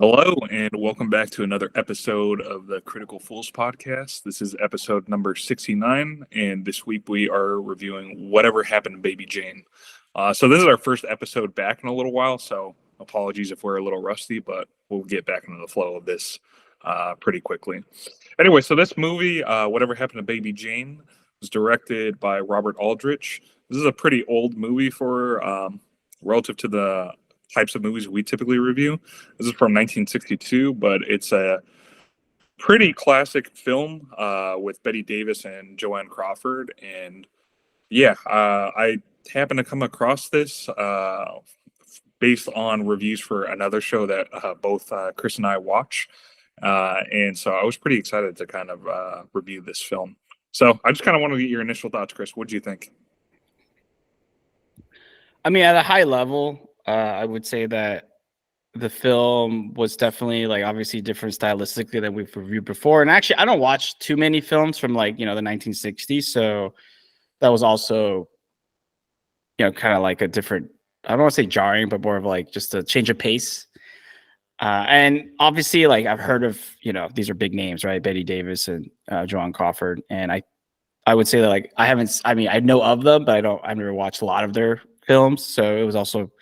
Hello, and welcome back to another episode of the Critical Fools podcast. This is episode number 69, and this week we are reviewing Whatever Happened to Baby Jane. So, this is our first episode back in a little while, so apologies if we're a little rusty, but we'll get back into the flow of this pretty quickly. Anyway, so this movie, Whatever Happened to Baby Jane, was directed by Robert Aldrich. This is a pretty old movie for relative to the types of movies we typically review. This is from 1962, but it's a pretty classic film with Betty Davis and Joanne Crawford. And yeah, I happened to come across this based on reviews for another show that both Chris and I watch. And so I was pretty excited to kind of review this film. So I just kind of want to get your initial thoughts, Chris. What do you think? I mean, at a high level, I would say that the film was definitely obviously different stylistically than we've reviewed before. And actually, I don't watch too many films from the 1960s, so that was also kind of like a different. I don't want to say jarring, but more of just a change of pace. And obviously, I've heard of these are big names, right? Betty Davis and Joanne Crawford, and I would say that I haven't. I mean, I know of them, but I've never watched a lot of their films, so it was also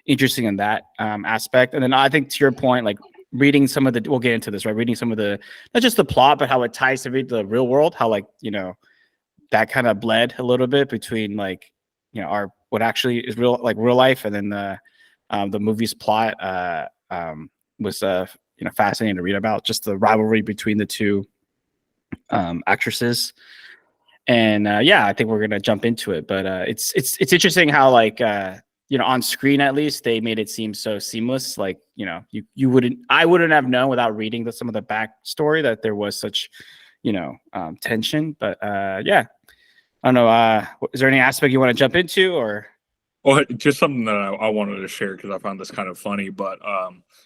interesting in that aspect. And then I think to your point, reading some of the, we'll get into this, right? Reading some of the, not just the plot, but how it ties to the real world, how that kind of bled a little bit between our, what actually is real, real life. And then the movie's plot was, fascinating to read about, just the rivalry between the two actresses. And I think we're going to jump into it, but it's interesting how on screen, at least, they made it seem so seamless. You wouldn't, I wouldn't have known without reading some of the backstory that there was such, tension. But I don't know. Is there any aspect you want to jump into, or? Well, just something that I wanted to share because I found this kind of funny, but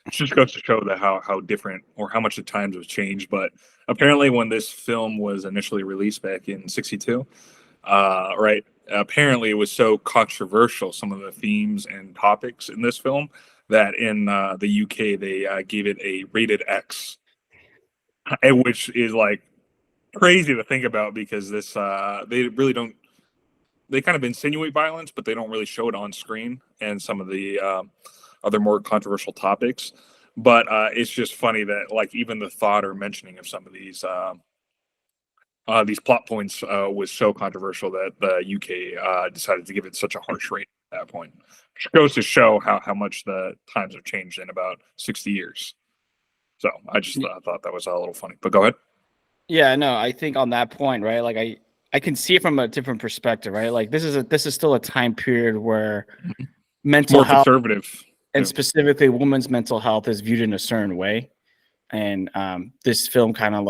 it just goes to show that how different or how much the times have changed. But apparently, when this film was initially released back in '62, right? Apparently, it was so controversial, some of the themes and topics in this film, that in the UK they gave it a rated X, which is crazy to think about because this they really don't. They kind of insinuate violence, but they don't really show it on screen and some of the other more controversial topics. But it's just funny that even the thought or mentioning of some of these plot points was so controversial that the UK decided to give it such a harsh rating at that point, which goes to show how much the times have changed in about 60 years. So I just thought that was a little funny. But go ahead. Yeah, no, I think on that point, right? I can see it from a different perspective, right? This is still a time period where mental more health, conservative, and specifically women's mental health, is viewed in a certain way. And this film kind of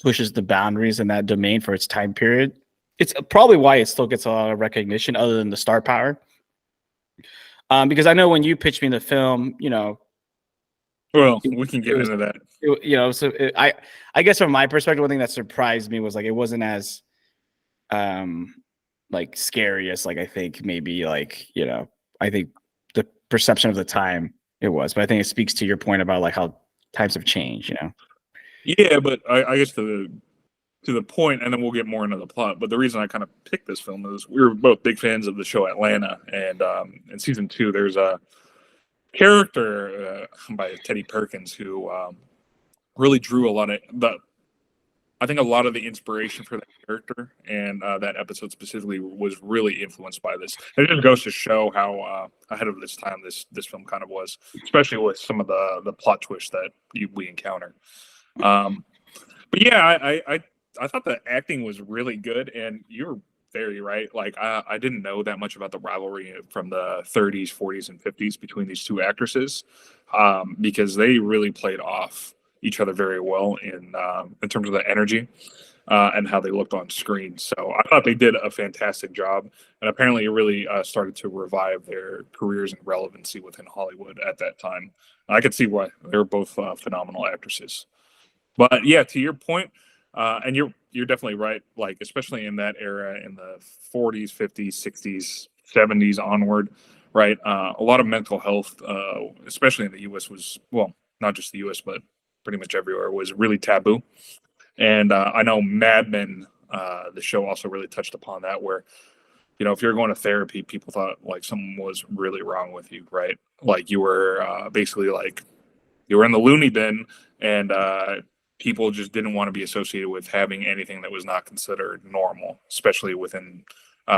pushes the boundaries in that domain for its time period. It's probably why it still gets a lot of recognition, other than the star power. Because I know when you pitched me the film, well, we can get into that. I guess from my perspective, one thing that surprised me was it wasn't as scary as I think maybe I think the perception of the time it was. But I think it speaks to your point about how times have changed. Yeah, but I guess to the point, and then we'll get more into the plot. But the reason I kind of picked this film is we were both big fans of the show Atlanta, and in season 2, there's a character by Teddy Perkins who really drew a lot of I think a lot of the inspiration for that character and that episode specifically was really influenced by this. And it just goes to show how ahead of this time this film kind of was, especially with some of the plot twists that we encounter. But yeah, I thought the acting was really good, and you're very right. I didn't know that much about the rivalry from the 30s, 40s, and 50s between these two actresses, because they really played off each other very well in terms of the energy and how they looked on screen. So I thought they did a fantastic job, and apparently it really started to revive their careers and relevancy within Hollywood at that time. I could see why they're both phenomenal actresses. But yeah, to your point, and you're definitely right. Especially in that era, in the 40s, 50s, 60s, 70s onward, right? A lot of mental health, especially in the U.S., was not just the U.S. but pretty much everywhere, was really taboo. And I know Mad Men, the show, also really touched upon that, where if you're going to therapy, people thought like something was really wrong with you, right? Like you were basically like you were in the loony bin, and people just didn't want to be associated with having anything that was not considered normal, especially within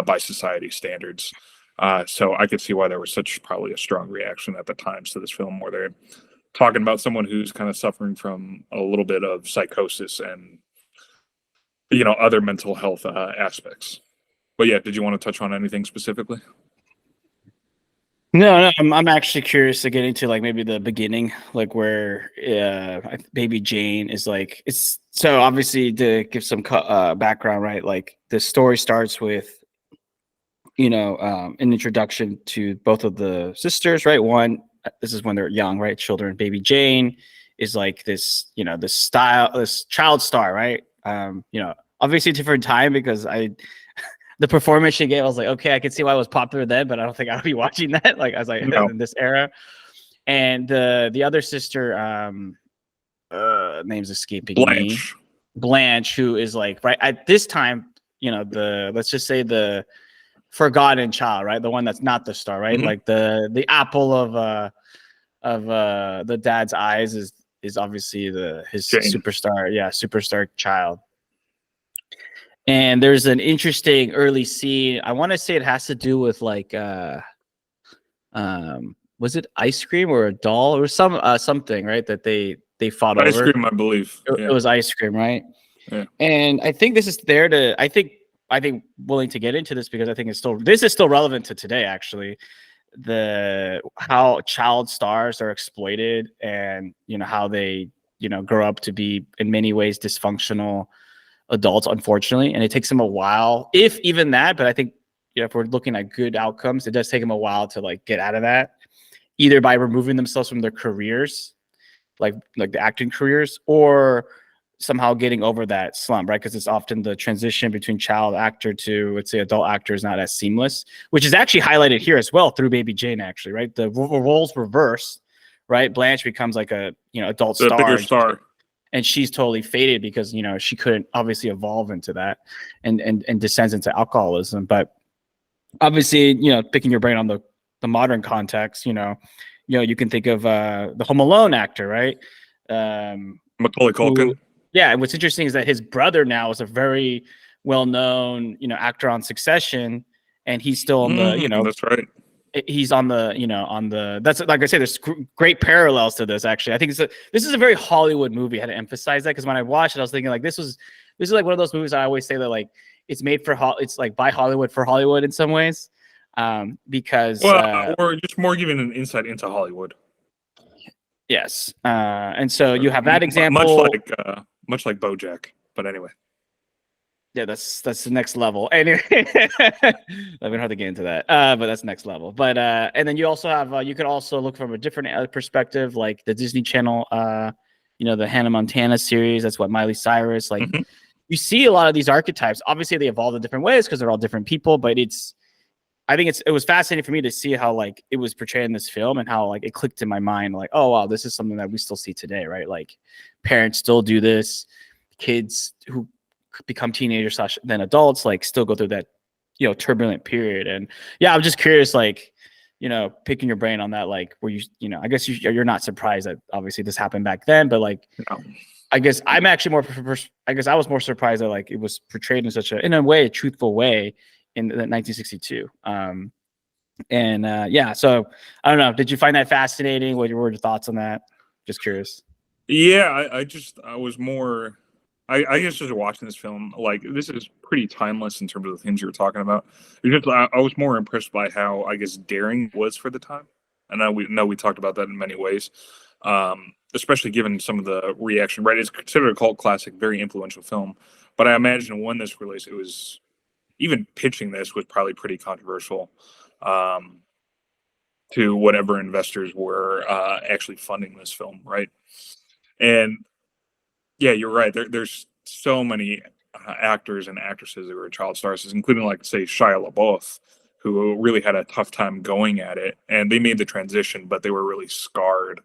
by society standards. So I could see why there was such probably a strong reaction at the times to this film, where they're talking about someone who's kind of suffering from a little bit of psychosis and other mental health aspects. But yeah, did you want to touch on anything specifically? No, I'm actually curious to get into like maybe the beginning, like where baby Jane is like, it's so obviously to give some background, right? Like the story starts with an introduction to both of the sisters, right? One, this is when they're young, right? Children. Baby Jane is like this this child star, right? Obviously a different time, because the performance she gave, I was like, okay, I can see why it was popular then, but I don't think I'll be watching that. Like I was like, No. in this era. And the other sister, name's escaping me. Blanche, who is like right at this time, let's just say the forgotten child, right? The one that's not the star, right? Mm-hmm. Like the apple of the dad's eyes is obviously his Jane. superstar child. And there's an interesting early scene. I want to say it has to do with like was it ice cream or a doll or something, right? That they fought over. Ice cream, I believe. It was ice cream, right? Yeah. And I think this is there to I think willing to get into this because I think this is still relevant to today, actually. How child stars are exploited, and how they grow up to be in many ways dysfunctional adults, unfortunately, and it takes them a while, if even that. But I think if we're looking at good outcomes, it does take them a while to like get out of that, either by removing themselves from their careers, like the acting careers, or somehow getting over that slump, right? Because it's often the transition between child actor to, let's say, adult actor is not as seamless, which is actually highlighted here as well through Baby Jane, actually, right? The roles reverse, right? Blanche becomes like a adult the star, bigger star, and she's totally faded because she couldn't obviously evolve into that, and descends into alcoholism. But obviously, picking your brain on the modern context, you can think of the Home Alone actor, right? Macaulay Culkin. Yeah, and what's interesting is that his brother now is a very well-known, actor on Succession, and he's still on the, that's right. He's on the, that's like I say, there's great parallels to this. Actually, I think this is a very Hollywood movie. I had to emphasize that because when I watched it, I was thinking like this is like one of those movies I always say that like it's made for it's like by Hollywood for Hollywood in some ways, because or just more giving an insight into Hollywood. Yes, and so you have that example, much like BoJack, but anyway. Yeah, that's the next level. Anyway, I mean, hard to get into that, but that's next level. But and then you also have you could also look from a different perspective, like the Disney Channel, the Hannah Montana series. That's what Miley Cyrus. Like, you see a lot of these archetypes. Obviously, they evolve in different ways because they're all different people. But I think it was fascinating for me to see how like it was portrayed in this film and how like it clicked in my mind. Like, oh wow, this is something that we still see today, right? Like, parents still do this. Kids who become teenagers / then adults like still go through that turbulent period. And yeah, I'm just curious, like picking your brain on that, like where I guess you're not surprised that obviously this happened back then, but like I guess I'm actually I was more surprised that like it was portrayed in such in a way a truthful way in 1962. Yeah, so I don't know, did you find that fascinating? What were your thoughts on that? Just curious. Yeah, I was more I guess just watching this film, like this is pretty timeless in terms of the things you were talking about. Because I was more impressed by how I guess daring it was for the time. I know we talked about that in many ways, especially given some of the reaction. Right, it's considered a cult classic, very influential film. But I imagine when this released, it was even pitching this was probably pretty controversial to whatever investors were actually funding this film, right? And yeah, you're right. There's so many actors and actresses who are child stars, including, like, say, Shia LaBeouf, who really had a tough time going at it. And they made the transition, but they were really scarred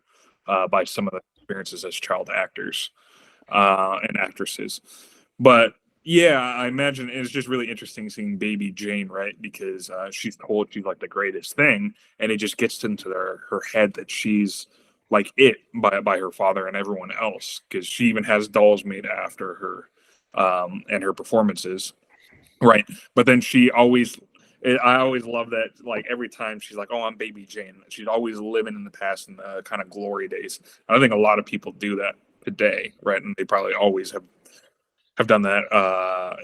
by some of the experiences as child actors and actresses. But yeah, I imagine it's just really interesting seeing baby Jane, right? Because she's told she's like the greatest thing, and it just gets into her head that she's like it by her father and everyone else, because she even has dolls made after her and her performances, right? But then I always love that, like every time she's like, "Oh, I'm baby Jane." She's always living in the past and the kind of glory days. I think a lot of people do that today, right? And they probably always have done that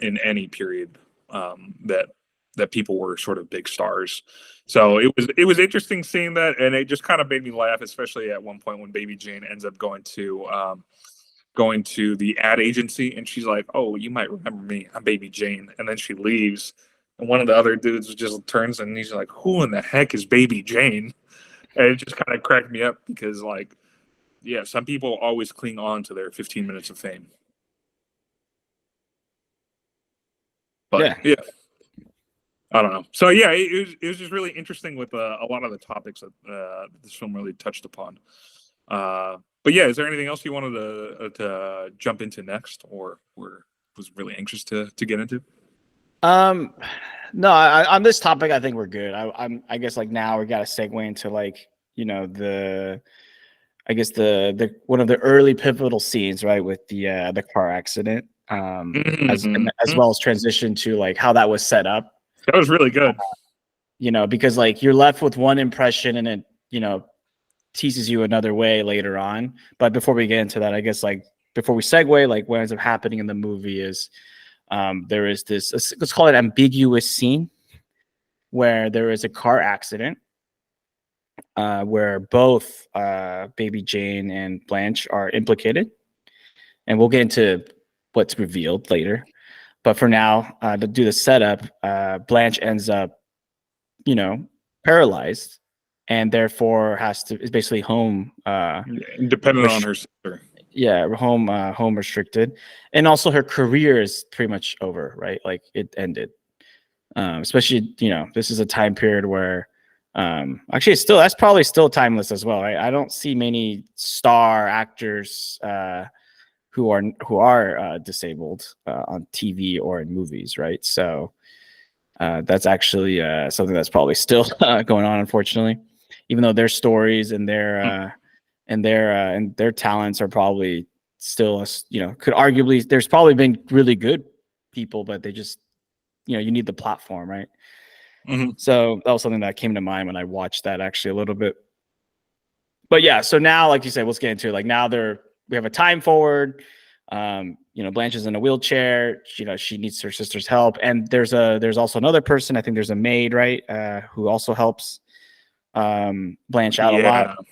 in any period that people were sort of big stars. So it was interesting seeing that, and it just kind of made me laugh, especially at one point when Baby Jane ends up going to the ad agency, and she's like, "Oh, you might remember me. I'm Baby Jane," and then she leaves, and one of the other dudes just turns and he's like, "Who in the heck is Baby Jane?" And it just kind of cracked me up because, like, yeah, some people always cling on to their 15 minutes of fame. But Yeah. yeah, I don't know. So yeah, it was just really interesting with a lot of the topics that this film really touched upon. But yeah, is there anything else you wanted to jump into next, or was really anxious to get into? Um, no, on this topic, I think we're good. I guess like now we got to segue into like I guess the one of the early pivotal scenes, right, with the car accident, as Mhm. well as transition to like how that was set up. That was really good. Because like you're left with one impression and it teases you another way later on. But before we get into that, I guess like before we segue, like what ends up happening in the movie is there is this, let's call it ambiguous scene where there is a car accident where both Baby Jane and Blanche are implicated. And we'll get into what's revealed later. But for now, to do the setup, Blanche ends up, paralyzed and therefore is basically home Dependent on her sister. home restricted, and also her career is pretty much over, right? Like it ended. Especially this is a time period where actually that's probably still timeless as well. I don't see many star actors who are disabled on TV or in movies, right? So that's actually something that's probably still going on, unfortunately, even though their stories and their talents are probably still, could arguably, there's probably been really good people, but they just, you need the platform, right? Mm-hmm. So that was something that came to mind when I watched that actually a little bit. But yeah, so now, like you said, let's get into it. Like now we have a time forward. Blanche is in a wheelchair. She needs her sister's help, and there's also another person. I think there's a maid, right, who also helps Blanche out a lot,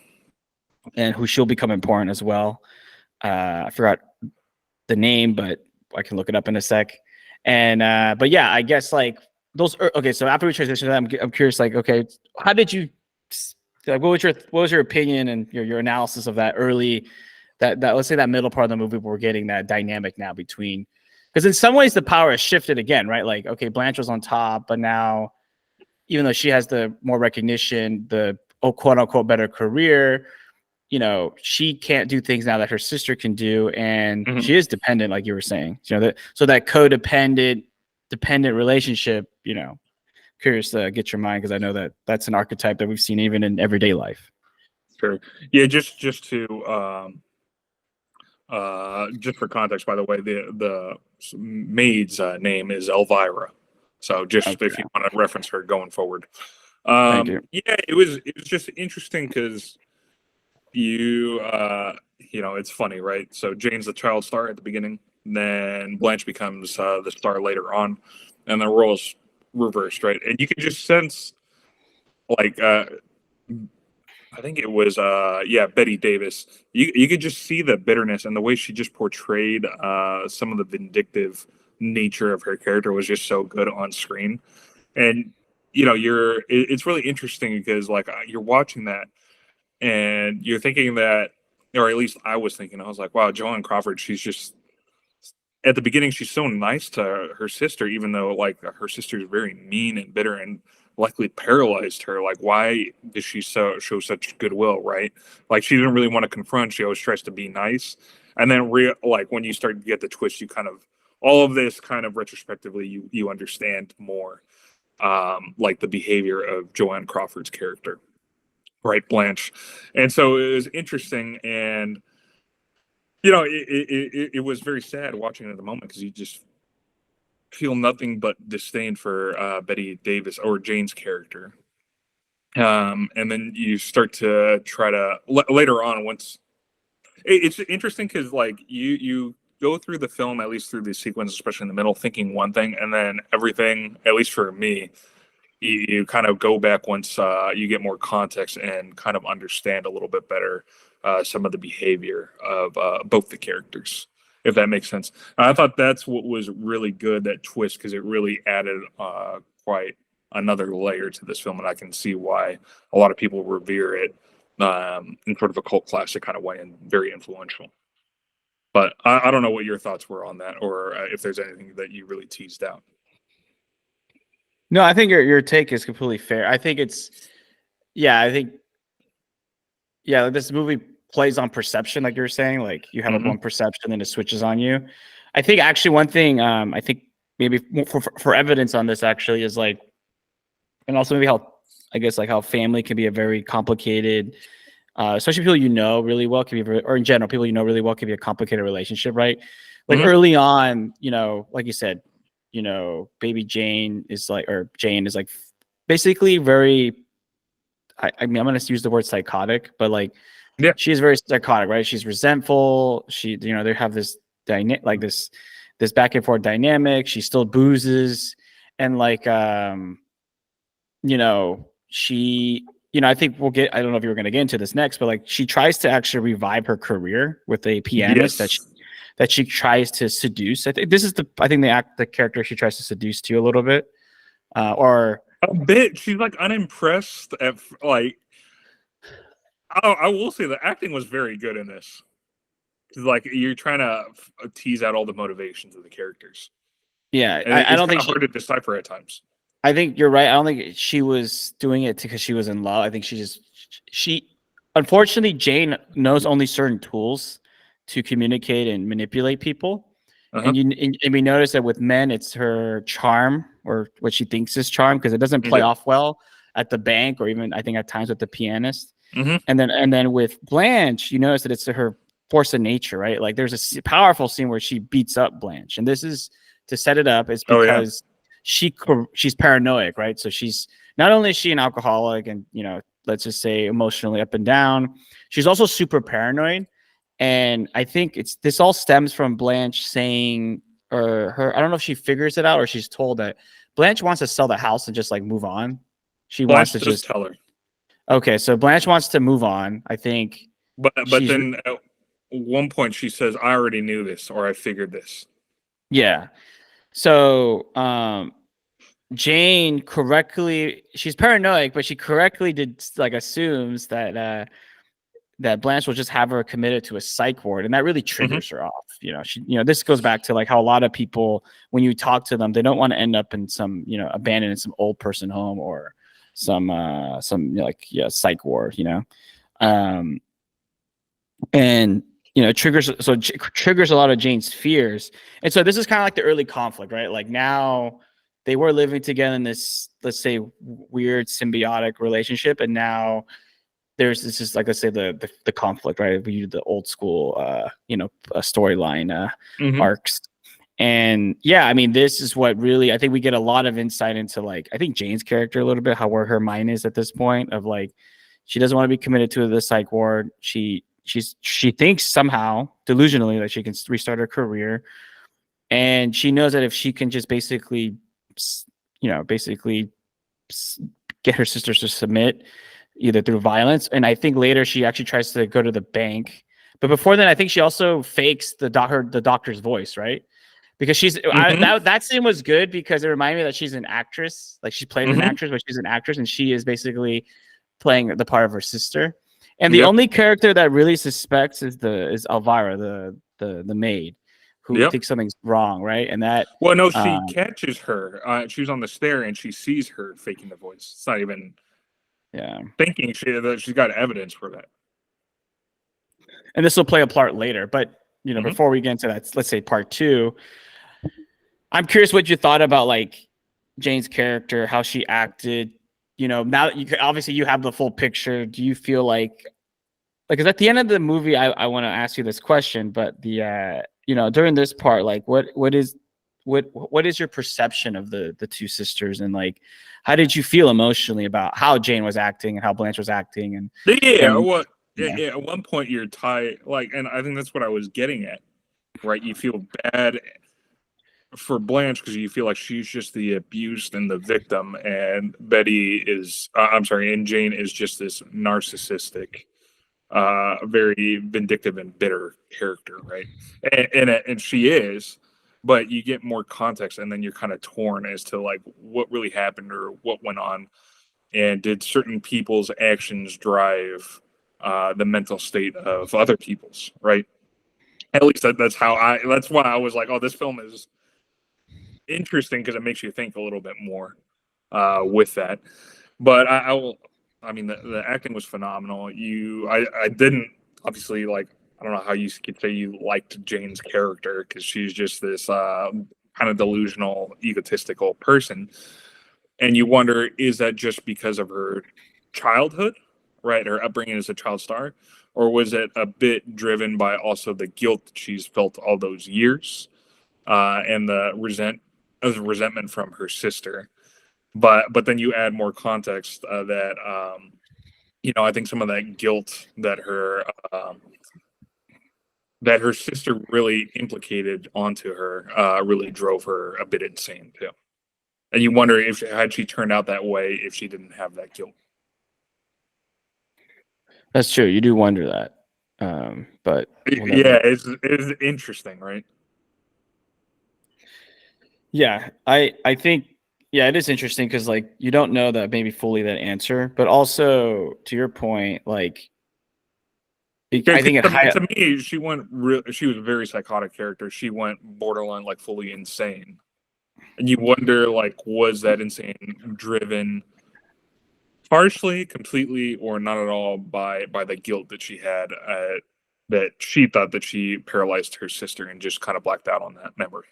and who she'll become important as well. I forgot the name, but I can look it up in a sec. And but yeah, I guess like those. Okay, so after we transition to that, I'm curious. Like, okay, how did you? Like, what was your opinion and your analysis of that early? That let's say that middle part of the movie, we're getting that dynamic now between, because in some ways the power has shifted again, right? Like, okay, Blanche was on top, but now, even though she has the more recognition, the quote unquote better career, she can't do things now that her sister can do, and she is dependent, like you were saying. That codependent, dependent relationship. Curious to get your mind, because I know that that's an archetype that we've seen even in everyday life. Sure. Yeah. Just just for context, by the way, the maid's name is Elvira. So just if you want to reference her going forward. Thank you. Yeah, it was just interesting because it's funny, right? So Jane's the child star at the beginning, then Blanche becomes the star later on, and the roles reversed, right? And you can just sense, like, I think it was Betty Davis. You could just see the bitterness, and the way she just portrayed some of the vindictive nature of her character was just so good on screen. And it's really interesting because, like, you're watching that and you're thinking that, or at least I was thinking, I was like, wow, Joanne Crawford, she's just, at the beginning she's so nice to her sister, even though like her sister is very mean and bitter, and likely paralyzed her. Like, why did she show such goodwill, right? Like, she didn't really want to confront. She always tries to be nice. And then, like, when you start to get the twist, you kind of, all of this kind of retrospectively, you understand more, like the behavior of Joanne Crawford's character, right? Blanche. And so it was interesting. And, it was very sad watching it at the moment because you just feel nothing but disdain for Betty Davis or Jane's character. And then you start to try to later on once it's interesting because like you go through the film, at least through the sequence, especially in the middle, thinking one thing, and then everything, at least for me, you kind of go back once you get more context and kind of understand a little bit better some of the behavior of both the characters, if that makes sense. I thought that's what was really good, that twist, because it really added quite another layer to this film, and I can see why a lot of people revere it in sort of a cult classic kind of way and very influential. But I don't know what your thoughts were on that, or if there's anything that you really teased out. No, I think your take is completely fair. I think this movie plays on perception, like you were saying. Like you have like one perception, then it switches on you. I think actually one thing, I think maybe for evidence on this actually is like, and also maybe how family can be a very complicated, especially people you know really well can be or in general people you know really well can be a complicated relationship, right? Like early on, like you said, baby Jane is like basically very, I mean, I'm going to use the word psychotic, but like, yeah, she is very psychotic, right? She's resentful. They have this like this back and forth dynamic. She still boozes. And like, she, I think I don't know if you were going to get into this next, but like she tries to actually revive her career with a pianist that she tries to seduce. I think this is the character she tries to seduce to a little bit, or a bit. She's like unimpressed at like. I will say the acting was very good in this. Like you're trying to tease out all the motivations of the characters. Yeah, I don't think hard to decipher at times. I think you're right. I don't think she was doing it because she was in love. I think she unfortunately Jane knows only certain tools to communicate and manipulate people. And we notice that with men, it's her charm or what she thinks is charm, because it doesn't play off well at the bank or even I think at times with the pianist. And then with Blanche, you notice that it's her force of nature, right? Like there's a powerful scene where she beats up Blanche, and this is to set it up. It's because she's paranoid, right? So she's not only is she an alcoholic and let's just say emotionally up and down, she's also super paranoid. And I think this all stems from Blanche saying, or her, I don't know if she figures it out or she's told that Blanche wants to sell the house and just like move on. She wants to just tell her. Okay, so Blanche wants to move on, I think. But then at one point she says, I already knew this, or I figured this. Yeah. So Jane she's paranoid, but she correctly assumes that Blanche will just have her committed to a psych ward, and that really triggers her off. This goes back to like how a lot of people, when you talk to them, they don't want to end up in some, abandoned in some old person home or some psych ward, and triggers a lot of Jane's fears. And so this is kind of like the early conflict, right? Like now they were living together in this, let's say, weird symbiotic relationship, and now there's this is like, let's say, the conflict, right? We use the old school storyline arcs. And yeah, I mean, this is what really, I think we get a lot of insight into like, I think Jane's character a little bit, where her mind is at this point of like, she doesn't want to be committed to the psych ward. She thinks somehow delusionally that she can restart her career. And she knows that if she can just basically get her sisters to submit either through violence. And I think later she actually tries to go to the bank. But before then, I think she also fakes the doctor's voice, right? Because that scene was good because it reminded me that she's an actress. Like she played an actress, but she's an actress, and she is basically playing the part of her sister. And the only character that really suspects is Elvira, the maid. who Yep. thinks something's wrong, right? And that, Well, no, she um, catches her. She was on the stair and she sees her faking the voice. It's not even yeah. thinking that she's got evidence for that. And this will play a part later, but Mhm. before we get into that, let's say part 2, I'm curious what you thought about like Jane's character, how she acted. Now that obviously you have the full picture, do you feel like, because at the end of the movie, I want to ask you this question, but the during this part, like what is your perception of the two sisters, and like how did you feel emotionally about how Jane was acting and how Blanche was acting, and Yeah, and well, yeah, at one point you're tied, like, and I think that's what I was getting at, right? You feel bad for Blanche because you feel like she's just the abused and the victim, and and Jane is just this narcissistic, very vindictive and bitter character, right? And she is, but you get more context, and then you're kind of torn as to like what really happened or what went on, and did certain people's actions drive the mental state of other people's, right? At least that's how that's why I was like, oh, this film is interesting because it makes you think a little bit more with that. But I will. I mean, the acting was phenomenal. I didn't obviously like. I don't know how you could say you liked Jane's character because she's just this kind of delusional, egotistical person, and you wonder, is that just because of her childhood, right? Her upbringing as a child star, or was it a bit driven by also the guilt that she's felt all those years, and the resentment from her sister? But then you add more context that I think some of that guilt that her sister really implicated onto her really drove her a bit insane too. And you wonder if had she turned out that way if she didn't have that guilt. that's true. You do wonder that, but we'll never. Yeah, it's interesting, right? Yeah, I think, yeah, it is interesting because like you don't know that maybe fully that answer, but also to your point, like I think it To me, she was a very psychotic character. She went borderline, like, fully insane, and you wonder, like, was that insane driven partially, completely, or not at all by the guilt that she had, that she thought that she paralyzed her sister and just kind of blacked out on that memory.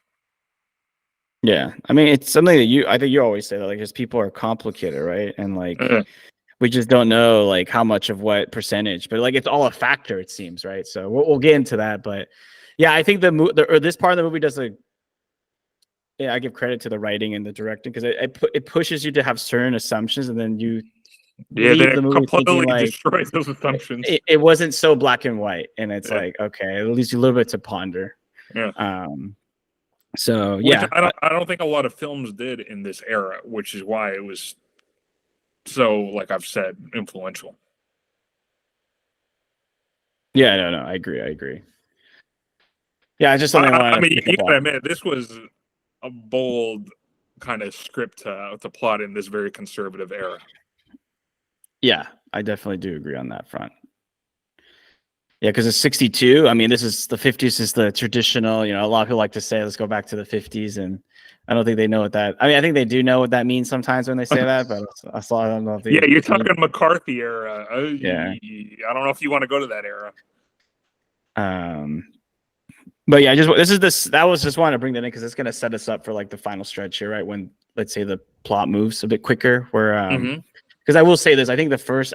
Yeah, I mean it's something that I think you always say that like because people are complicated, right? And like Uh, we just don't know like how much of what percentage, but like it's all a factor, it seems, right? So we'll get into that, but yeah, I think or this part of the movie does a. Yeah, I give credit to the writing and the directing because it pushes you to have certain assumptions, and then you yeah, then leave the it movie thinking completely like destroys those assumptions. it wasn't so black and white, and it's Yeah, like okay, it leaves you a little bit to ponder. yeah. So Which yeah, I don't think a lot of films did in this era, which is why it was so, like I've said, influential. yeah, no, I agree. Yeah, it's just something I I wanted mean, to pick you up gotta on. admit, this was a bold kind of script to plot in this very conservative era. Yeah, I definitely do agree on that front. Yeah, because it's 62. I mean, this is the 50s is the traditional, a lot of people like to say, let's go back to the 50s. And I don't think they know what that, I mean, I think they do know what that means sometimes when they say that, but I don't know if Yeah, they you're mean, talking McCarthy era. yeah. I don't know if you want to go to that era. But yeah, that was just wanting to bring that in because it's going to set us up for like the final stretch here, right? When let's say the plot moves a bit quicker, where Hmm. because I will say this, I think the first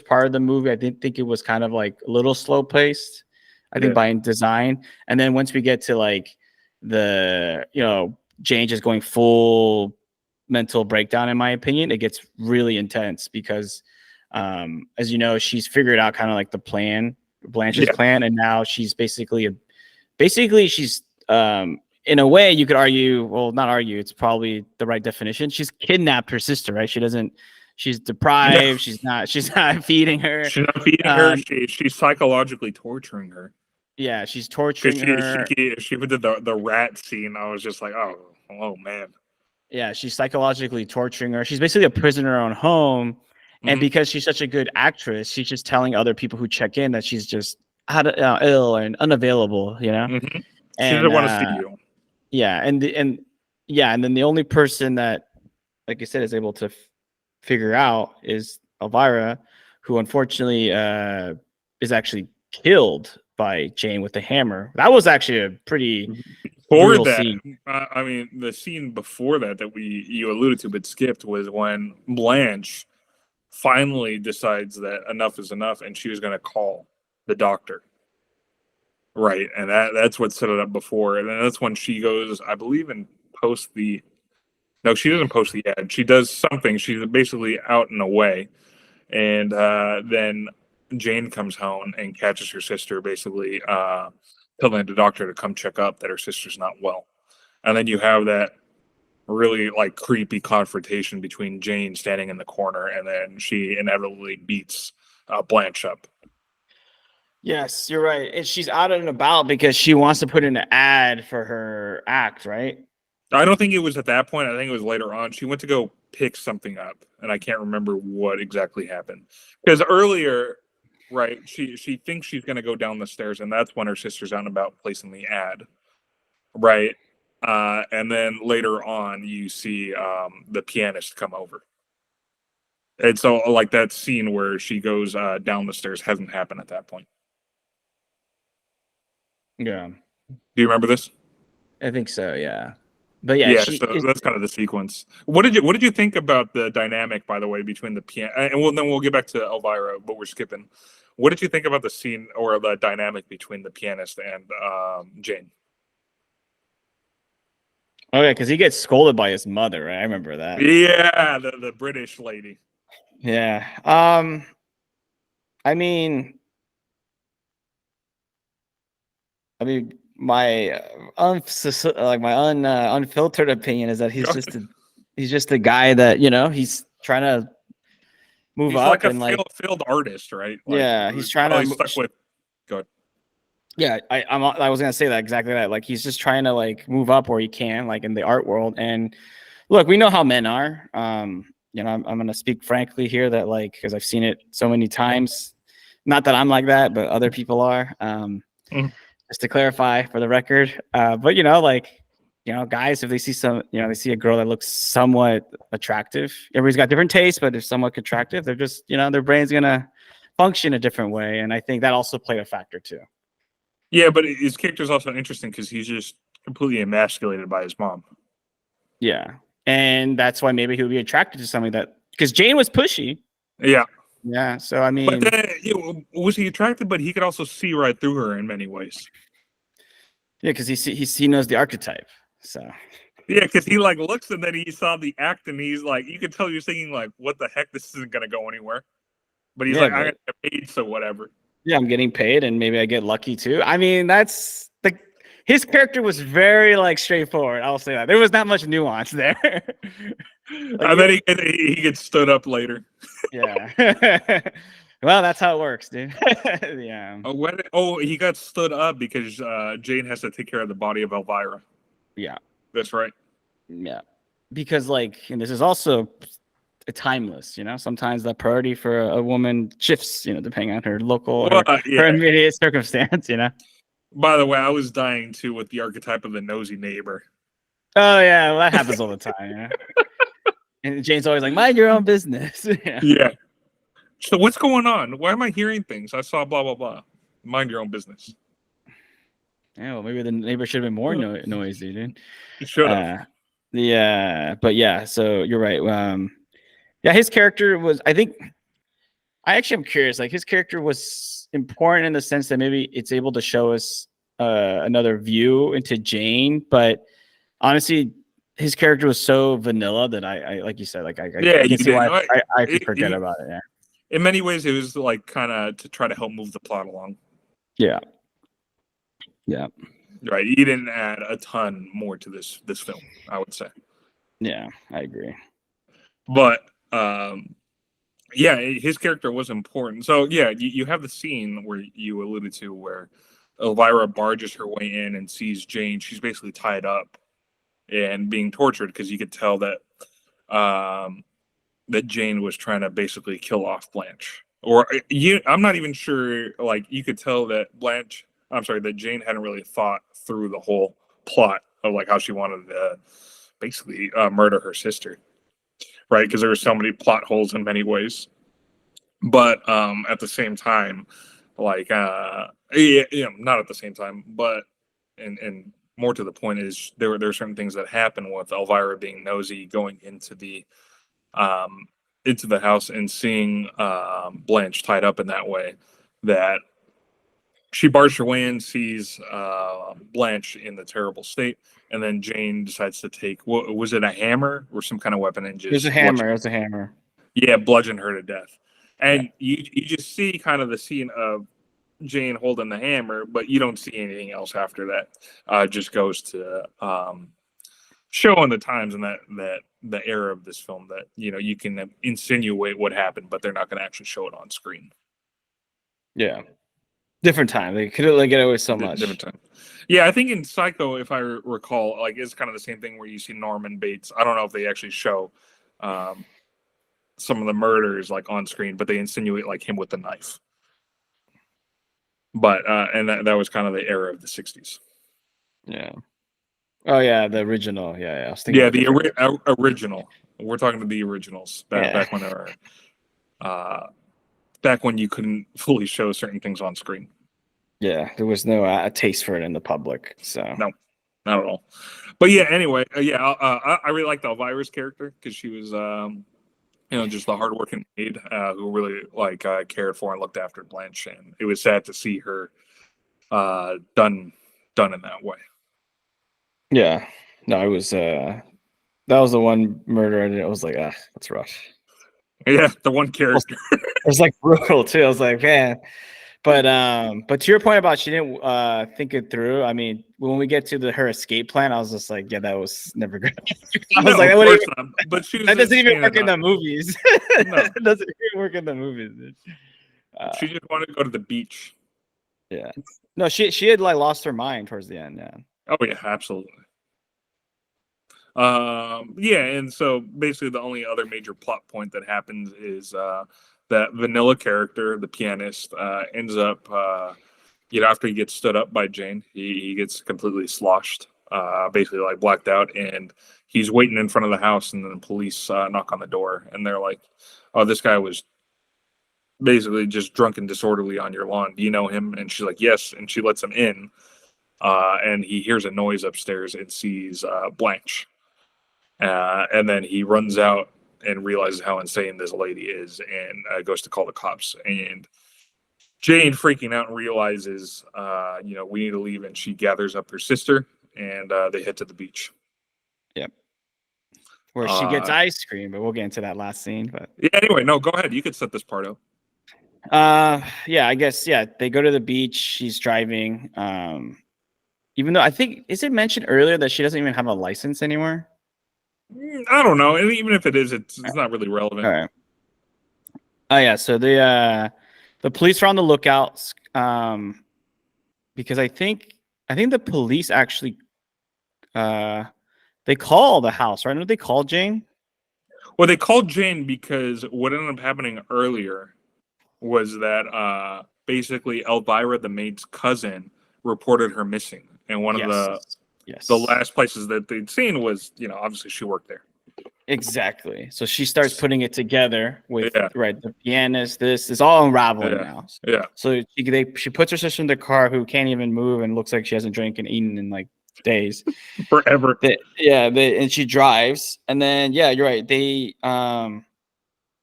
part of the movie, I didn't think it was kind of like a little slow paced. I think Yeah. by design, and then once we get to like the Jane just going full mental breakdown, in my opinion, it gets really intense because, as you know, she's figured out kind of like the plan, Blanche's Yeah. plan, and now she's basically she's in a way you could argue, well, not argue, it's probably the right definition. She's kidnapped her sister, right? She's Yeah. deprived. She's not feeding her. She's not feeding her. She's psychologically torturing her. Yeah, she's Because torturing her. she did the rat scene. I was just like, oh man. Yeah, she's psychologically torturing her. She's basically a prisoner in her own home. And Hmm. because she's such a good actress, she's just telling other people who check in that she's just ill and unavailable, Hmm. She And doesn't want to see you. yeah, and then the only person that, like I said, is able to figure out is Elvira, who unfortunately is actually killed by Jane with a hammer. That was actually a pretty Before brutal that, scene. I mean, the scene before that you alluded to but skipped was when Blanche finally decides that enough is enough, and she was going to call the doctor. Right, and that's what set it up before, and then that's when she goes, I believe, and post the. No, she doesn't post the ad. She does something. She's basically out and away, and then Jane comes home and catches her sister, basically telling the doctor to come check up that her sister's not well, and then you have that really like creepy confrontation between Jane standing in the corner, and then she inevitably beats Blanche up. Yes, you're right. And she's out and about because she wants to put in an ad for her act, right? I don't think it was at that point. I think it was later on. She went to go pick something up, and I can't remember what exactly happened. Because earlier, right, she thinks she's going to go down the stairs, and that's when her sister's out and about placing the ad, right? And then later on, you see the pianist come over. And so, like, that scene where she goes down the stairs hasn't happened at that point. Yeah, Do you remember this? I think so. Yeah, but yeah, Yeah, she so is. that's kind of the sequence. What did you think about the dynamic, by the way, between the piano and then we'll get back to Elvira, but we're skipping. What did you think about the scene or the dynamic between the pianist and Jane? Oh yeah, because he gets scolded by his mother, right? I remember that. Yeah, the British lady. Yeah. I mean, my unfiltered opinion is that he's just a guy that he's trying to move He's up like a and like failed artist, right? Like yeah, he's trying probably to stuck with. Go ahead. yeah. I was gonna say that exactly that like he's just trying to like move up where he can like in the art world. And look, we know how men are. I'm gonna speak frankly here that like because I've seen it so many times. Not that I'm like that, but other people are. Mhm. Just to clarify for the record. But guys, if they see they see a girl that looks somewhat attractive, everybody's got different tastes, but if somewhat attractive, they're just, their brain's gonna function a different way. And I think that also played a factor too. Yeah, but his character is also interesting because he's just completely emasculated by his mom. Yeah. And that's why maybe he would be attracted to something because Jane was pushy. Yeah. Yeah. So, I But mean, then, was he attracted? But he could also see right through her in many ways. yeah, because he knows the archetype. So, Yeah, because he like looks and then he saw the act and he's like, you could tell you're thinking like, what the heck? This isn't gonna go anywhere. But he's yeah, like, I'm gonna get paid, so whatever. yeah, I'm getting paid and maybe I get lucky too. I mean, that's his character was very like straightforward. I'll say that there was not much nuance there. And then he gets stood up later. Yeah. Well, that's how it works, dude. Yeah. He got stood up because Jane has to take care of the body of Elvira. Yeah. That's right. Yeah. Because and this is also timeless, sometimes the priority for a woman shifts, depending on her local her immediate circumstance, By the way, I was dying too with the archetype of the nosy neighbor. Oh yeah, well, that happens all the time, And Jane's always like, mind your own business. Yeah. So what's going on? Why am I hearing things? I saw blah blah blah. Mind your own business. Yeah, well, maybe the neighbor should have been more noisy, dude. It should have. Yeah, but yeah, so you're right. Yeah, his character was. I actually am curious. Like his character was important in the sense that maybe it's able to show us another view into Jane, but honestly, his character was so vanilla that I like you said, like I can see why I could forget about it. Yeah. In many ways, it was like kind of to try to help move the plot along. Yeah. Yeah. Right. He didn't add a ton more to this film, I would say. Yeah, I agree. But yeah, his character was important. So yeah, you have the scene where you alluded to where Elvira barges her way in and sees Jane. She's basically tied up and being tortured because you could tell that that Jane was trying to basically kill off Blanche. Or I'm not even sure. Like you could tell that I'm sorry, that Jane hadn't really thought through the whole plot of like how she wanted to basically murder her sister, right? Because there were so many plot holes in many ways. But at the same time, like not at the same time, but and more to the point is there are certain things that happen with Elvira being nosy, going um into the house and seeing Blanche tied up in that way, that she barged her way in, sees Blanche in the terrible state, and then Jane decides to take, what was it, a hammer or some kind of weapon, and It was a just hammer. It was a hammer. yeah, bludgeon her to death. Yeah. And you just see kind of the scene of Jane holding the hammer, but you don't see anything else after that. Just goes to showing the times and that the era of this film, that you can insinuate what happened, but they're not going to actually show it on screen. Yeah. Different time. They couldn't like get away so much. Different time. Yeah, I think in Psycho, if I recall, like it's kind of the same thing where you see Norman Bates. I don't know if they actually show some of the murders like on screen, but they insinuate like him with the knife. But and that was kind of the era of the 60s. Yeah. Oh yeah, the original. Yeah, I was Yeah, thinking the original. We're talking to the originals back when they were back when you couldn't fully show certain things on screen. Yeah, there was no taste for it in the public. So no, not at all. But yeah, anyway, I really liked Elvira's character because she was just the hardworking maid who really cared for and looked after Blanche, and it was sad to see her done in that way. Yeah, no, it was that was the one murder, and it was like, that's rough. Yeah, the one character. It was like brutal too. I was like, man. But to your point about she didn't think it through. I mean, when we get to her escape plan, I was just like, yeah, that was never good. I was like, but she was that doesn't even work in the movies. No. It doesn't even work in the movies. She just wanted to go to the beach. Yeah. No, she had like lost her mind towards the end. Yeah. Oh yeah, absolutely. And so basically the only other major plot point that happens is that Vanilla character, the pianist, ends up after he gets stood up by Jane, he gets completely sloshed, basically like blacked out, and he's waiting in front of the house, and then the police knock on the door, and they're like, oh, this guy was basically just drunk and disorderly on your lawn. Do you know him? And she's like, yes, and she lets him in, and he hears a noise upstairs and sees Blanche. And then he runs out and realizes how insane this lady is, and goes to call the cops. And Jane, freaking out, and realizes, we need to leave. And she gathers up her sister, and they head to the beach. Yep. Where she gets ice cream, but we'll get into that last scene. But yeah, anyway, no, go ahead. You could set this part up. I guess, they go to the beach. She's driving. Even though I think, is it mentioned earlier that she doesn't even have a license anymore? I don't know. And even if it is, it's not really relevant. All right. Oh yeah. So the police are on the lookout, because I think the police actually they call the house, right? Don't they call Jane? Well, they called Jane because what ended up happening earlier was that basically Elvira, the maid's cousin, reported her missing, and one of the last places that they'd seen was, obviously she worked there. Exactly. So she starts putting it together with the pianist. This is all unraveling now. Yeah. So she puts her sister in the car, who can't even move and looks like she hasn't drank and eaten in like days, forever. And she drives, and then you're right. They go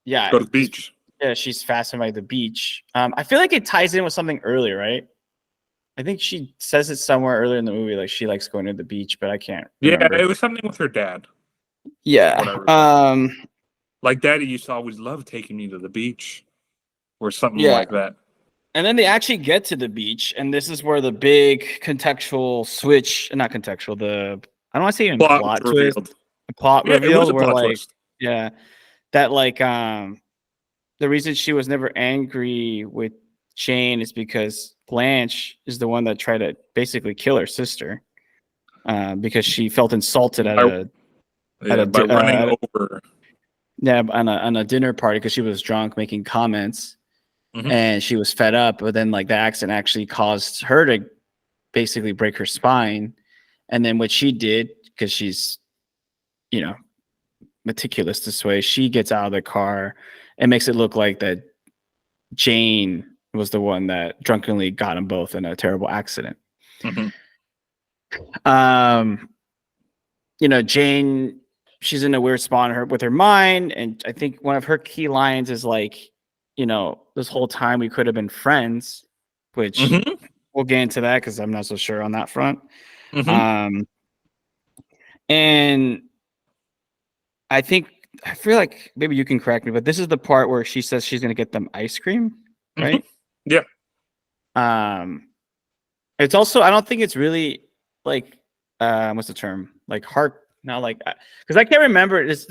to the beach. Yeah, she's fastened by the beach. I feel like it ties in with something earlier, right? I think she says it somewhere earlier in the movie, like she likes going to the beach, but I can't remember. Yeah, it was something with her dad. Yeah. Like, Daddy used to always love taking me to the beach, or something like that. And then they actually get to the beach, and this is where the big contextual switch, not contextual, I don't want to say even plot twist. Plot reveal, where twist. That like the reason she was never angry with Jane is because Blanche is the one that tried to basically kill her sister, because she felt insulted by running over. Yeah, on a dinner party, because she was drunk making comments, and she was fed up. But then like the accident actually caused her to basically break her spine. And then what she did, because she's, you know, meticulous this way, she gets out of the car and makes it look like that Jane was the one that drunkenly got them both in a terrible accident. Mm-hmm. You know, Jane, she's in a weird spot with her mind, and I think one of her key lines is like, you know, this whole time we could have been friends, which Mm-hmm. we'll get into that because I'm not so sure on that front. Mm-hmm. And I feel like maybe you can correct me, but this is the part where she says she's gonna get them ice cream, right? Yeah. It's also, I don't think it's really like what's the term? Like heart, not like, because I can't remember. Is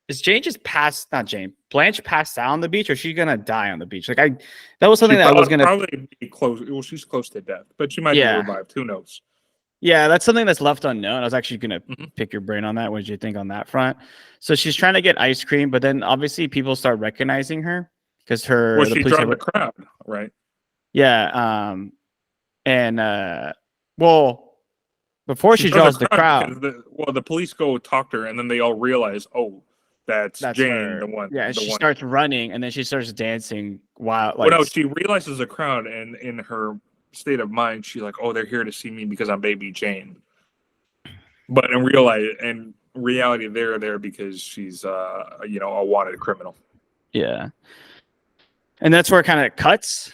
Jane just passed? Not Jane. Blanche passed out on the beach, or is she gonna die on the beach? Like that was something that I was gonna probably be close. Well, she's close to death, but she might be revived. Who knows? Yeah, that's something that's left unknown. I was actually gonna Mm-hmm. pick your brain on that. What did you think on that front? So she's trying to get ice cream, but then obviously people start recognizing her because she draws the crowd, right? Yeah. And well, before she draws the crowd, the police go talk to her, and then they all realize, oh, that's Jane, her. the one. Yeah, and she starts running, and then she starts dancing while. Like, well, no, she realizes the crowd, and in her state of mind, she's like, oh, they're here to see me because I'm baby Jane. But in reality, they're there because she's a wanted criminal. Yeah, and that's where it kind of cuts.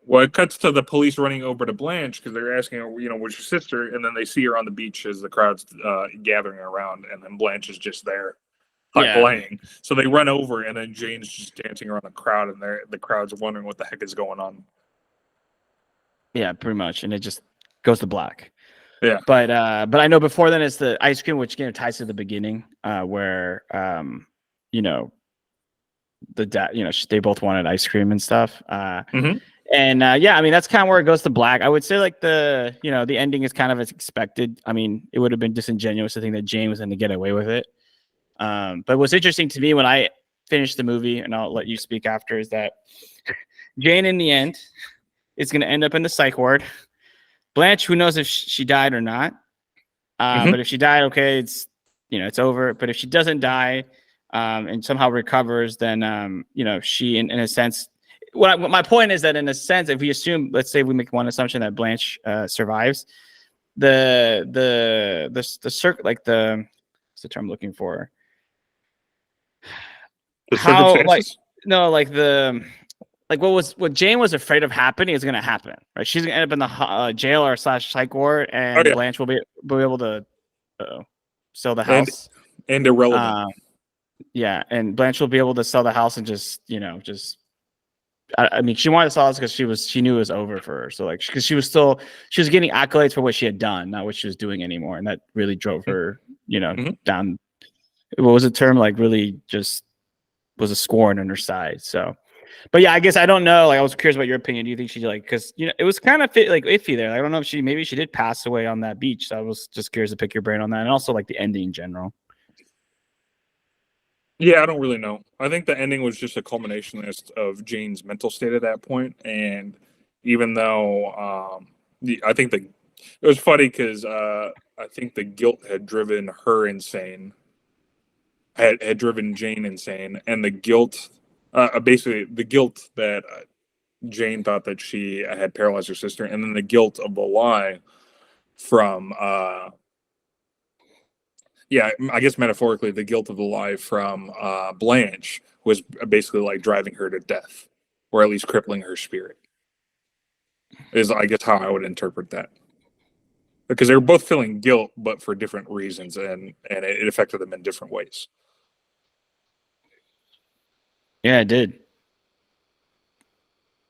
Well, it cuts to the police running over to Blanche because they're asking her, where's your sister? And then they see her on the beach as the crowd's gathering around, and then Blanche is just there playing. So they run over, and then Jane's just dancing around the crowd, and the crowd's wondering what the heck is going on. Yeah, pretty much, and it just goes to black. Yeah, but I know before then it's the ice cream, which ties to the beginning, where the dad, they both wanted ice cream and stuff. Mm-hmm. And I mean, that's kind of where it goes to black. I would say like the ending is kind of as expected. I mean, it would have been disingenuous to think that Jane was going to get away with it. But what's interesting to me when I finished the movie, and I'll let you speak after, is that Jane in the end is going to end up in the psych ward. Blanche, who knows if she died or not. But if she died, okay, it's over. But if she doesn't die and somehow recovers, then she in a sense. What my point is that in a sense, if we assume, let's say we make one assumption that Blanche survives, the circle, like what's the term I'm looking for? What Jane was afraid of happening is going to happen, right? She's going to end up in the jail or / psych ward, and Blanche will be able to sell the house. And irrelevant. And Blanche will be able to sell the house and just I mean, she wanted to sell this because she knew it was over for her. So because she was getting accolades for what she had done, not what she was doing anymore, and that really drove her, down. What was the term? Like, really, just was a scorn on her side. So, but yeah, I guess I don't know. Like, I was curious about your opinion. Do you think she because it was kind of iffy there. Like, I don't know if maybe she did pass away on that beach. So I was just curious to pick your brain on that, and also like the ending in general. Yeah, I don't really know. I think the ending was just a culmination of Jane's mental state at that point. And even though I think it was funny because I think the guilt had driven her insane, had driven Jane insane. And the guilt, basically the guilt that Jane thought that she had paralyzed her sister. And then the guilt of the lie from I guess metaphorically, the guilt of the lie from Blanche was basically like driving her to death, or at least crippling her spirit. Is, I guess, how I would interpret that. Because they were both feeling guilt, but for different reasons, and it affected them in different ways. Yeah, it did.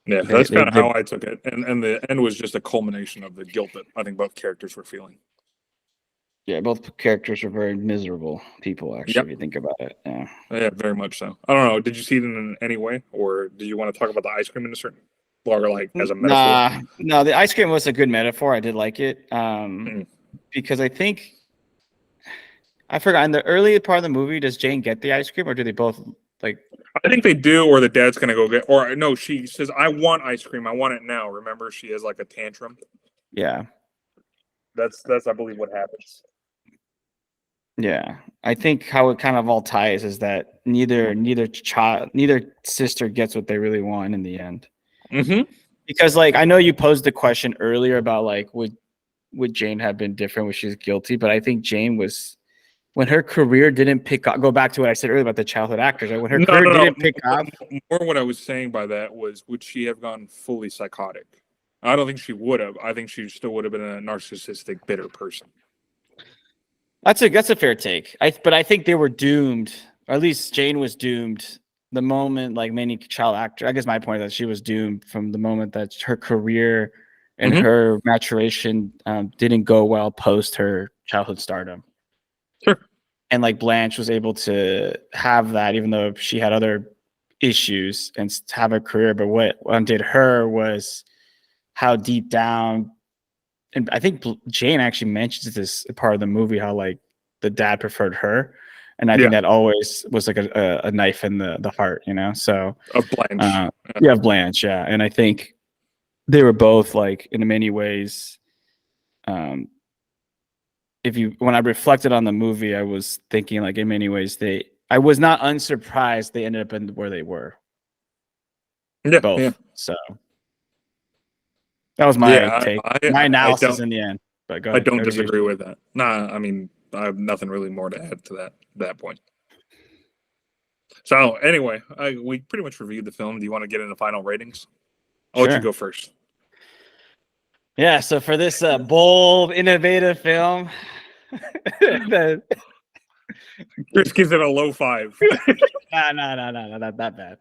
Yeah, that's kind of how I took it. And the end was just a culmination of the guilt that I think both characters were feeling. Yeah, both characters are very miserable people, actually, if you think about it. Yeah, very much so. I don't know. Did you see it in any way, or did you want to talk about the ice cream in a certain, or like as a metaphor? No, the ice cream was a good metaphor. I did like it because I think I forgot in the early part of the movie, does Jane get the ice cream, or do they both like? I think they do, or the dad's gonna go get, or no, she says, "I want ice cream. I want it now." Remember, she has like a tantrum. Yeah. That's I believe what happens. Yeah. I think how it kind of all ties is that neither sister gets what they really want in the end. Mm-hmm. Because like I know you posed the question earlier about like would Jane have been different when she's guilty, but I think Jane was when her career didn't pick up. Go back to what I said earlier about the childhood actors. Right? When her career didn't pick up, More what I was saying by that was, would she have gone fully psychotic? I don't think she would have. I think she still would have been a narcissistic, bitter person. that's a fair take. But I think they were doomed, or at least Jane was doomed the moment like many child actors. I guess my point is that she was doomed from the moment that her career and her maturation didn't go well post her childhood stardom. Sure. And like Blanche was able to have that, even though she had other issues and have a career. But what undid her was how deep down, and I think Jane actually mentions this part of the movie, how like the dad preferred her. And I think that always was like a knife in the heart, you know? So of Blanche. Yeah, Blanche. Yeah. And I think they were both like in many ways, when I reflected on the movie, I was thinking like in many ways I was not unsurprised they ended up in where they were. Yeah, both. Yeah. So that was my take, my analysis in the end. But go ahead. I don't disagree with that. Nah, I mean, I have nothing really more to add to that point. So anyway, we pretty much reviewed the film. Do you want to get into final ratings? I'll let you go first. Yeah, so for this bold, innovative film, Chris gives it a low 5. No, not that bad.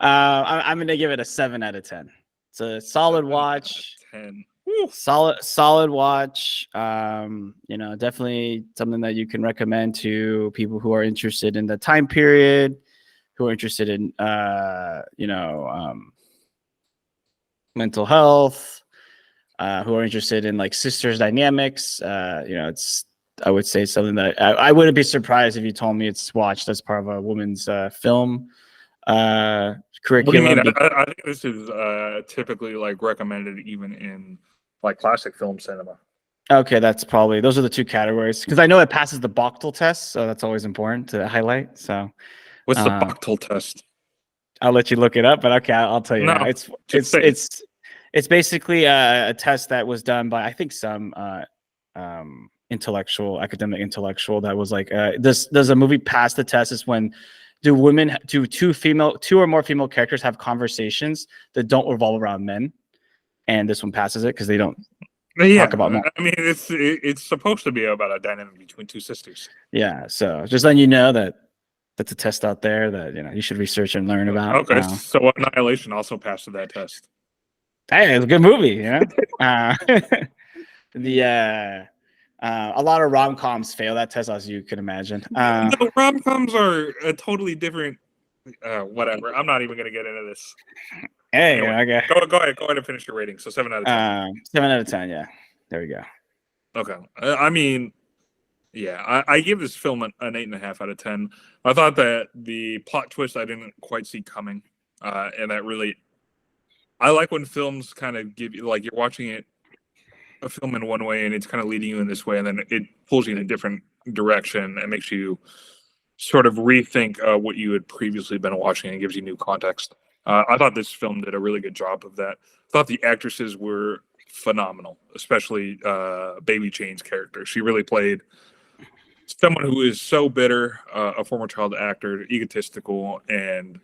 I'm gonna give it a 7 out of 10. It's a solid watch. 10. Solid watch. Definitely something that you can recommend to people who are interested in the time period, who are interested in mental health, who are interested in like sisters dynamics. It's, I would say, something that I wouldn't be surprised if you told me it's watched as part of a woman's film curriculum. What do you mean? I think this is typically like recommended even in like classic film cinema. Okay, those are the two categories, because I know it passes the Bechtel test, so that's always important to highlight. So what's the Bechtel test? I'll let you look it up, but okay, I'll tell you. No, now. It's basically a test that was done by, I think, some academic intellectual that was like, does a movie pass the test? Is when two or more female characters have conversations that don't revolve around men, and this one passes it because they don't talk about men. I mean, it's supposed to be about a dynamic between two sisters. Yeah, so just letting you know that that's a test out there that you should research and learn about. Okay, so Annihilation also passed that test. Hey, it's a good movie, a lot of rom-coms fail that test, as you can imagine. No, rom-coms are a totally different. Whatever. I'm not even gonna get into this. Hey, anyway, okay. Go ahead and finish your rating. So 7 out of 10. 7 out of 10. Yeah, there we go. Okay. I mean, yeah, I give this film an 8.5 out of 10. I thought that the plot twist I didn't quite see coming, and that really, I like when films kind of give you, like, you're watching a film in one way and it's kind of leading you in this way, and then it pulls you in a different direction and makes you sort of rethink what you had previously been watching and gives you new context. I thought this film did a really good job of that. I thought the actresses were phenomenal, especially Baby Jane's character. She really played someone who is so bitter, a former child actor, egotistical, and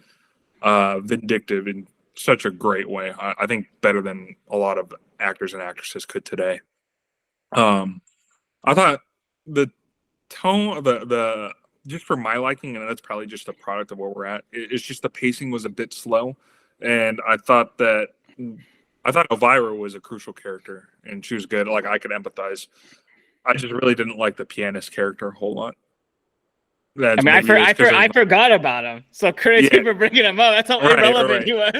vindictive in such a great way. I think better than a lot of actors and actresses could today. I thought the tone of the just for my liking, and that's probably just a product of where we're at, it's just the pacing was a bit slow, and I thought Elvira was a crucial character and she was good. Like, I could empathize. I just really didn't like the pianist character a whole lot. I forgot about him. So credit for bringing him up. That's how irrelevant he was.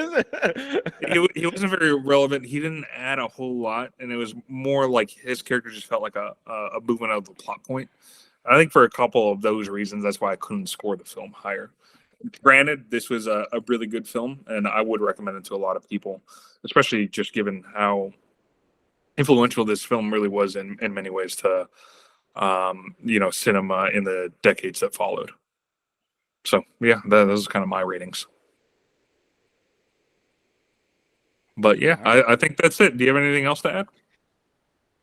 he wasn't very relevant. He didn't add a whole lot, and it was more like his character just felt like a movement of the plot point. I think for a couple of those reasons, that's why I couldn't score the film higher. Granted, this was a really good film, and I would recommend it to a lot of people, especially just given how influential this film really was in many ways to cinema in the decades that followed. So yeah, those are kind of my ratings. But yeah, I think that's it. Do you have anything else to add?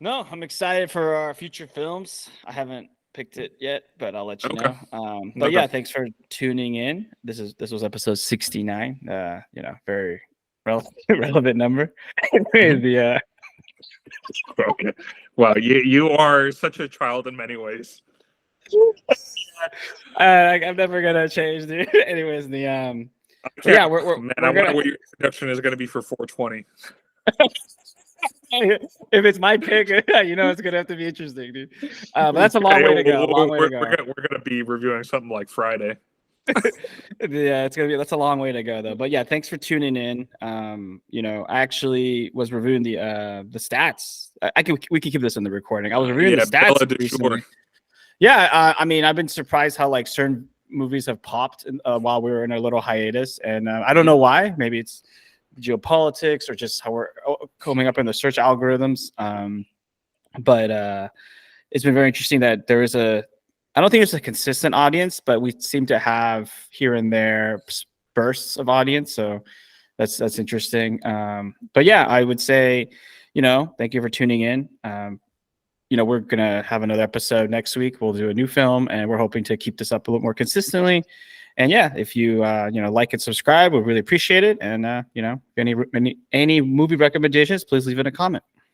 No, I'm excited for our future films. I haven't picked it yet, but I'll let you know. But yeah, thanks for tuning in. This was episode 69. Very relevant number. Okay. Wow, you are such a child in many ways. I'm never gonna change, dude. Anyways, we're I gonna... wonder what your introduction is going to be for 420. If it's my pick, it's gonna have to be interesting, dude. But that's a long way to go. We're gonna be reviewing something like Friday. Yeah, that's a long way to go though. But yeah, thanks for tuning in. I actually was reviewing the stats. We can keep this in the recording. I was reviewing the stats recently. Yeah, I've been surprised how like certain movies have popped while we were in a little hiatus, and I don't know why. Maybe it's geopolitics or just how we're coming up in the search algorithms. But it's been very interesting that there is I don't think it's a consistent audience, but we seem to have here and there bursts of audience. So that's interesting. But yeah, I would say, thank you for tuning in. We're going to have another episode next week. We'll do a new film, and we're hoping to keep this up a little more consistently. And yeah, if you like and subscribe, we'd really appreciate it. And any movie recommendations, please leave in a comment.